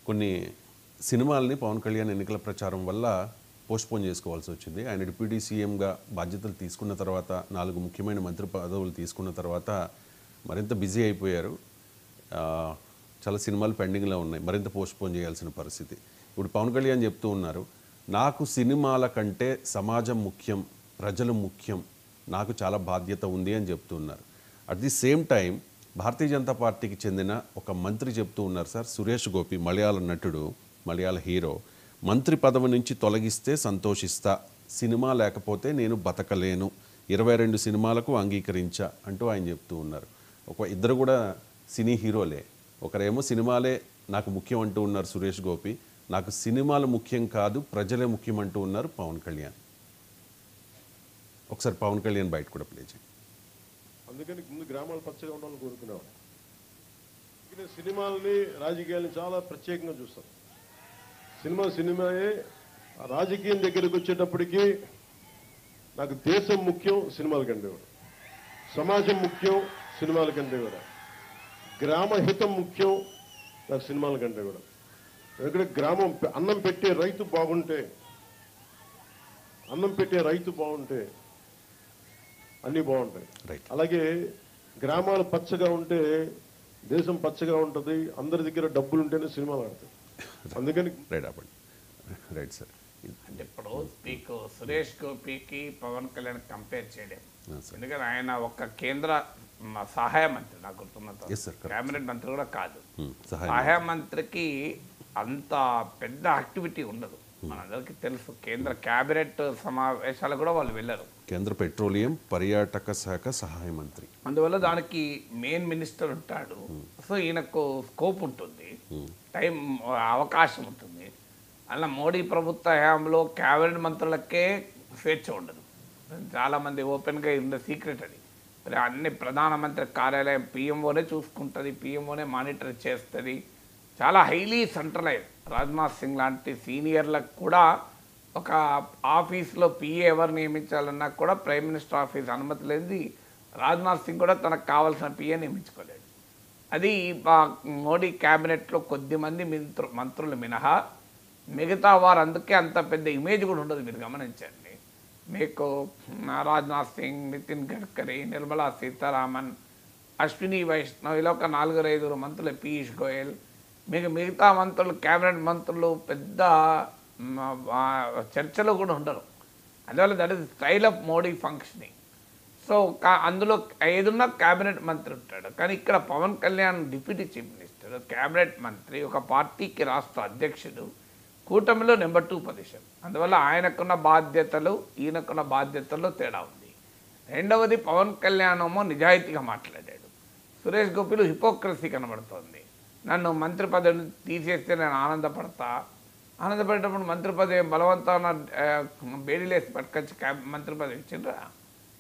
కొన్ని సినిమాల్ని పవన్ కళ్యాణ్ ఎన్నికల ప్రచారం వల్ల పోస్ట్పోన్ చేసుకోవాల్సి వచ్చింది. ఆయన డిప్యూటీ సీఎంగా బాధ్యతలు తీసుకున్న తర్వాత 4 ముఖ్యమైన మంత్రి పదవులు తీసుకున్న తర్వాత మరింత బిజీ అయిపోయారు. చాలా సినిమాలు పెండింగ్లో ఉన్నాయి, మరింత పోస్ట్పోన్ చేయాల్సిన పరిస్థితి. ఇప్పుడు పవన్ కళ్యాణ్ చెప్తూ ఉన్నారు, నాకు సినిమాల కంటే సమాజం ముఖ్యం, ప్రజలు ముఖ్యం, నాకు చాలా బాధ్యత ఉంది అని చెప్తూ ఉన్నారు. At the same time Bharatiya Janata పార్టీకి చెందిన ఒక మంత్రి చెప్తూ ఉన్నారు సార్, సురేష్ గోపి, మలయాళ నటుడు, మలయాళ హీరో, మంత్రి పదవి నుంచి తొలగిస్తే సంతోషిస్తా, సినిమా లేకపోతే నేను బతకలేను, 22 సినిమాలకు అంగీకరించా అంటూ ఆయన చెప్తూ ఉన్నారు. ఇద్దరు కూడా సినీ హీరోలే. ఒకరేమో సినిమాలే నాకు ముఖ్యం అంటూ ఉన్నారు సురేష్ గోపి, నాకు సినిమాలు ముఖ్యం కాదు ప్రజలే ముఖ్యం అంటూ ఉన్నారు పవన్ కళ్యాణ్. ఒకసారి పవన్ కళ్యాణ్ బయట కూడా ప్లే చేయండి. అందుకని ముందు గ్రామాలు పచ్చగా ఉండాలని కోరుకునేవాడు. సినిమాలని రాజకీయాలను చాలా ప్రత్యేకంగా చూస్తాం. సినిమాయే. రాజకీయం దగ్గరికి వచ్చేటప్పటికి నాకు దేశం ముఖ్యం, సినిమాల కంటే కూడా సమాజం ముఖ్యం, సినిమాల కంటే కూడా గ్రామ హితం ముఖ్యం, నాకు సినిమాల కంటే కూడా. ఎందుకంటే గ్రామం అన్నం పెట్టే రైతు బాగుంటే అన్నీ బాగుంటాయి. అలాగే గ్రామాలు పచ్చగా ఉంటే దేశం పచ్చగా ఉంటుంది. అందరి దగ్గర డబ్బులు ఉంటేనే సినిమాలు ఆడతాయి. అందుకని రైట్ సార్. అంటే ఇప్పుడు మీకు సురేష్ గోపికి పవన్ కళ్యాణ్ కంపేర్ చేయడం, ఎందుకంటే ఆయన ఒక కేంద్ర సహాయ మంత్రి, నాకు గుర్తున్నంత కేబినెట్ మంత్రి కూడా కాదు. సహాయ మంత్రికి అంత పెద్ద యాక్టివిటీ ఉండదు, మనందరికీ తెలుసు. కేంద్ర కేబినెట్ సమావేశాలు కూడా వాళ్ళు వెళ్ళరు. కేంద్ర పెట్రోలియం పర్యాటక శాఖ సహాయ మంత్రి, అందువల్ల దానికి మెయిన్ మినిస్టర్ ఉంటాడు. సో ఈయనకు స్కోప్ ఉంటుంది, టైం అవకాశం ఉంటుంది. అలా మోడీ ప్రభుత్వ హయాంలో కేబినెట్ మంత్రులకే స్వేచ్ఛ ఉండదు. చాలామంది ఓపెన్గా ఉన్న సీక్రెట్ అది. అన్ని ప్రధానమంత్రి కార్యాలయం పిఎంఓనే చూసుకుంటుంది, పిఎంఓనే మానిటర్ చేస్తుంది. చాలా హైలీ సెంట్రలైజ్. రాజ్నాథ్ సింగ్ లాంటి సీనియర్లకు కూడా ఒక ఆఫీస్లో పిఏ ఎవరు నియమించాలన్నా కూడా ప్రైమ్ మినిస్టర్ ఆఫీస్ అనుమతి లేనిది రాజ్నాథ్ సింగ్ కూడా తనకు కావాల్సిన పిఏ నియమించుకోలేడు. అది మోడీ క్యాబినెట్లో కొద్దిమంది మంత్రులు మినహా మిగతా వారు అందుకే అంత పెద్ద ఇమేజ్ కూడా ఉండదు. మీరు గమనించండి, మీకు రాజ్నాథ్ సింగ్, నితిన్ గడ్కరీ, నిర్మలా సీతారామన్, అశ్విని వైష్ణవ్, ఇలా ఒక 4-5 మంత్రులు, పీయూష్ గోయల్, మీకు మిగతా మంత్రులు క్యాబినెట్ మంత్రులు పెద్ద చర్చలో కూడా ఉండరు. అందువల్ల that is style of Modi functioning. So అందులో ఏదున్నా క్యాబినెట్ మంత్రి ఉంటాడు. కానీ ఇక్కడ Pawan Kalyan deputy chief minister, cabinet మంత్రి, ఒక పార్టీకి రాష్ట్ర అధ్యక్షుడు, కూటమిలో నెంబర్ 2 పొజిషన్. అందువల్ల ఆయనకున్న బాధ్యతలు ఈయనకున్న బాధ్యతల్లో తేడా ఉంది. రెండవది, పవన్ కళ్యాణ్ ఏమో నిజాయితీగా మాట్లాడాడు. సురేష్ గోపిలో హిపోక్రసీ కనబడుతోంది. నన్ను మంత్రి పదవిని తీసేస్తే నేను ఆనందపడేటప్పుడు మంత్రి పదవి బలవంతాన బేడీలేసి పట్టుకొచ్చి మంత్రి పదవి ఇచ్చిండ్రా?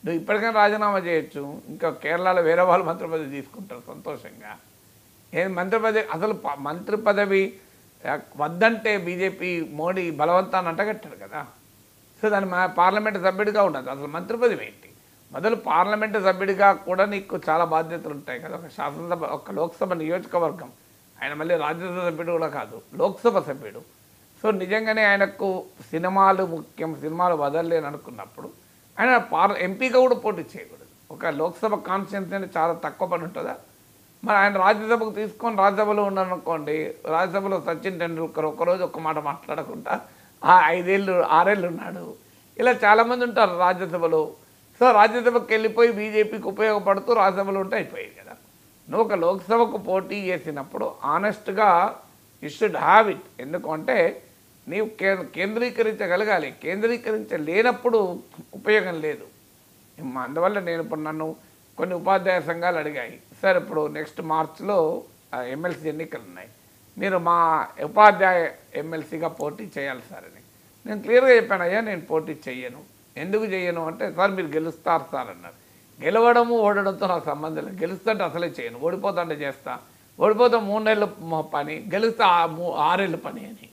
నువ్వు ఇప్పటికైనా రాజీనామా చేయొచ్చు. ఇంకా కేరళలో వేరే వాళ్ళు మంత్రి పదవి తీసుకుంటారు సంతోషంగా. మంత్రి పదవి అసలు మంత్రి పదవి వద్దంటే బీజేపీ మోడీ బలవంతాన్ని అంటగట్టాడు కదా. సో దాని పార్లమెంటు సభ్యుడిగా ఉండదు. అసలు మంత్రి పదవి ఏంటి? మొదలు పార్లమెంటు సభ్యుడిగా కూడా నీకు చాలా బాధ్యతలు ఉంటాయి కదా. ఒక శాసనసభ, ఒక లోక్సభ నియోజకవర్గం, ఆయన మళ్ళీ రాజ్యసభ సభ్యుడు కూడా కాదు, లోక్సభ సభ్యుడు. సో నిజంగానే ఆయనకు సినిమాలు ముఖ్యం, సినిమాలు వదలలేని అనుకున్నప్పుడు ఆయన ఎంపీగా కూడా పోటీ చేయకూడదు. ఒక లోక్సభ కాన్స్టిట్యున్సీ చాలా తక్కువ పని ఉంటుందా? మరి ఆయన రాజ్యసభకు తీసుకొని రాజ్యసభలో ఉన్నారనుకోండి, రాజ్యసభలో సచిన్ టెండూల్కర్ ఒకరోజు ఒక్క మాట మాట్లాడకుండా 5-6 ఏళ్ళు ఉన్నాడు. ఇలా చాలామంది ఉంటారు రాజ్యసభలో. సో రాజ్యసభకు వెళ్ళిపోయి బీజేపీకి ఉపయోగపడుతూ రాజ్యసభలో ఉంటే అయిపోయాయి కదా. నువ్వు ఒక లోక్సభకు పోటీ చేసినప్పుడు ఆనెస్ట్గా యూ షుడ్ హ్యావ్ ఇట్. ఎందుకంటే నీవు కేంద్రీకరించగలగాలి. కేంద్రీకరించలేనప్పుడు ఉపయోగం లేదు. అందువల్ల నేను ఇప్పుడు నన్ను కొన్ని ఉపాధ్యాయ సంఘాలు అడిగాయి, సార్ ఇప్పుడు నెక్స్ట్ మార్చ్లో ఎమ్మెల్సీ ఎన్నికలు ఉన్నాయి, మీరు మా ఉపాధ్యాయ ఎమ్మెల్సీగా పోటీ చేయాలి సార్ అని. నేను క్లియర్గా చెప్పాను, అయ్యా నేను పోటీ చెయ్యను. ఎందుకు చెయ్యను అంటే, సార్ మీరు గెలుస్తారు సార్ అన్నారు. గెలవడము ఓడడంతో నాకు సంబంధం లేదు. గెలుస్తుంటే అసలే చేయను, ఓడిపోతుంటే చేస్తా. ఓడిపోతే 3 నెలల పని, గెలిస్తే 6 ఏళ్ళ పని అని.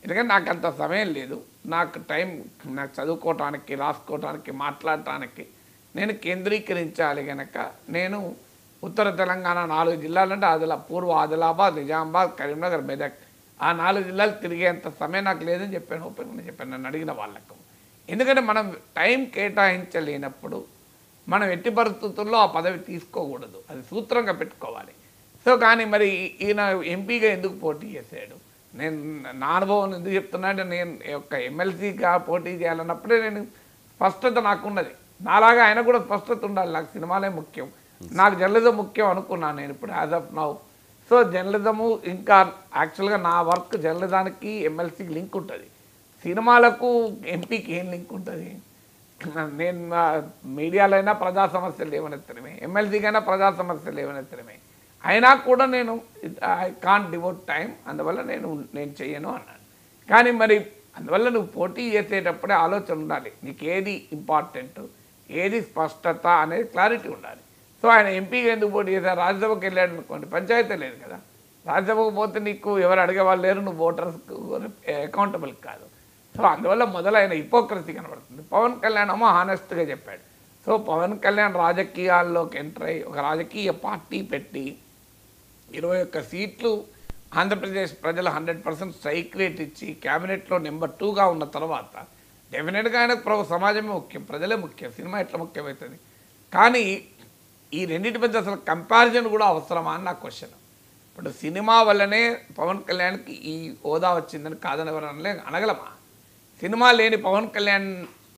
ఎందుకంటే నాకు అంత సమయం లేదు. నాకు టైం, నాకు చదువుకోవటానికి, రాసుకోవటానికి, మాట్లాడటానికి నేను కేంద్రీకరించాలి. కనుక నేను ఉత్తర తెలంగాణ 4 జిల్లాలంటే పూర్వ ఆదిలాబాద్, నిజామాబాద్, కరీంనగర్, మెదక్ ఆ 4 జిల్లాలు తిరిగేంత సమయం నాకు లేదని చెప్పాను, ఓపెన్గా చెప్పాను నన్ను అడిగిన వాళ్ళకు. ఎందుకంటే మనం టైం కేటాయించలేనప్పుడు మనం ఎట్టి పరిస్థితుల్లో ఆ పదవి తీసుకోకూడదు, అది సూత్రంగా పెట్టుకోవాలి. సో కానీ మరి ఈయన ఎంపీగా ఎందుకు పోటీ చేశాడు? నేను నా అనుభవం ఎందుకు చెప్తున్నా అంటే, నేను ఒక ఎమ్మెల్సీగా పోటీ చేయాలన్నప్పుడే నేను స్పష్టత నాకున్నది. నాలాగా ఆయన కూడా స్పష్టత ఉండాలి, నాకు సినిమాలే ముఖ్యం, నాకు జర్నలిజం ముఖ్యం అనుకున్నాను నేను ఇప్పుడు as of now. So journalism ఇంకా యాక్చువల్గా నా వర్క్ జర్నలిజానికి ఎమ్మెల్సీకి లింక్ ఉంటుంది, సినిమాలకు ఎంపీకి ఏం లింక్ ఉంటుంది? నేను మీడియాలో అయినా ప్రజా సమస్యలు లేవనెత్తడమే, ఎమ్మెల్సీకైనా ప్రజా సమస్యలు లేవనెత్తడమే. అయినా కూడా నేను ఐ కాంట్ డివోట్ టైం, అందువల్ల నేను చెయ్యను అన్నాను. కానీ మరి అందువల్ల నువ్వు పోటీ చేసేటప్పుడే ఆలోచన ఉండాలి, నీకు ఏది ఇంపార్టెంట్, ఏది స్పష్టత అనేది క్లారిటీ ఉండాలి. సో ఆయన ఎంపీగా ఎందుకు పోటీ చేశారు? రాజ్యసభకు వెళ్ళాడు అనుకోండి, పంచాయతీ లేదు కదా, రాజ్యసభకు పోతే నీకు ఎవరు అడిగేవాళ్ళు లేరు, నువ్వు ఓటర్స్కు అకౌంటబుల్ కాదు. సో అందువల్ల మొదలైన హిపోక్రసీ కనబడుతుంది. పవన్ కళ్యాణ్ ఏమో హానెస్ట్గా చెప్పాడు. సో పవన్ కళ్యాణ్ రాజకీయాల్లోకి ఎంటర్ అయ్యి ఒక రాజకీయ పార్టీ పెట్టి 21 సీట్లు ఆంధ్రప్రదేశ్ ప్రజలు 100% స్ట్రైక్ రేట్ ఇచ్చి క్యాబినెట్లో నెంబర్ 2గా ఉన్న తర్వాత డెఫినెట్గా ఆయనకు సమాజమే ముఖ్యం, ప్రజలే ముఖ్యం, సినిమా ఎట్లా ముఖ్యమవుతుంది? కానీ ఈ రెండింటి మధ్య అసలు కంపారిజన్ కూడా అవసరమా అని నా క్వశ్చన్. ఇప్పుడు సినిమా వల్లనే పవన్ కళ్యాణ్కి ఈ హోదా వచ్చిందని కాదని ఎవరు అనగలమా? సినిమా లేని పవన్ కళ్యాణ్